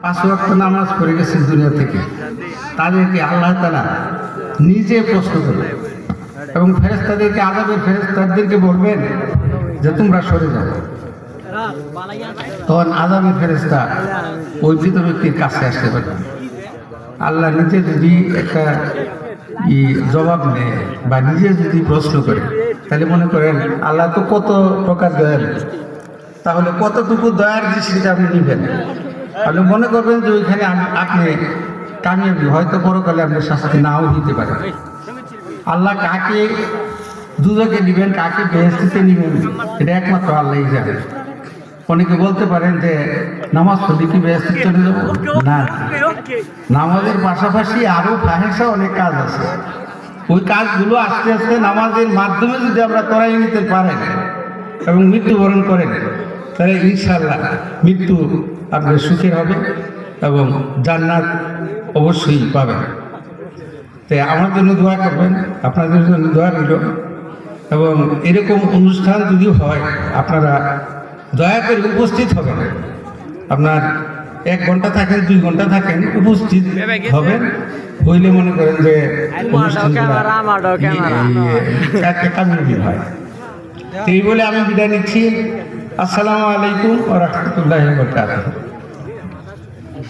পাঁচ ওয়াক্ত নামাজ পড়ে গেছে দুনিয়া থেকে, তাদেরকে আল্লাহ তাআলা নিজে প্রশ্ন করবে এবং ফেরেশতাদেরকে, আযাবের ফেরেশতাদেরকে বলবেন যে তোমরা সরে যাও। তখন আযাবের ফেরেশতা ওই মৃত ব্যক্তির কাছে আসতে পারবে। আল্লাহ নিজে যদি একটা জবাব নেয় বা নিজে যদি প্রশ্ন করে, তাহলে মনে করেন আল্লাহ তো কত প্রকার দয়ালু, তাহলে কতটুকু দয়ার দৃষ্টিতে আপনি নিবেন। আপনি মনে করবেন যে ওইখানে আপনি কামিয়াবি, হয়তো পরকালে আপনি শাস্তি নাও দিতে পারেন। আল্লাহ কাকে দুজকে নিবেন, কাকে বেহেশতে নিবেন, এটা একমাত্র আল্লাহই জানে। অনেকে বলতে পারেন যে নামাজ পড়লে কি বেহেশতে চলে যাবো? না, নামাজের পাশাপাশি আরও ফাহেসা অনেক কাজ আছে। ওই কাজগুলো আস্তে আস্তে নামাজের মাধ্যমে যদি আমরা করাই নিতে পারেন এবং মৃত্যুবরণ করেন, তাহলে ইনশাআল্লাহ মৃত্যু আপনার সুখের হবে এবং জান্নাত অবশ্যই পাবেন। তাই আমার জন্য দোয়া করবেন, আপনাদের জন্য দোয়া রইল। এবং এরকম অনুষ্ঠান যদি হয়, আপনারা দয়া করে উপস্থিত হবেন। আপনার 1 ঘন্টা থাকেন, 2 ঘন্টা থাকেন, উপস্থিত হবেন। হইলে মনে করেন যে কামিয়াবি হয়। এই বলে আমি বিদায় নিচ্ছি। আসসালামু আলাইকুম ওয়া রাহমাতুল্লাহি ওয়া বারাকাতুহু।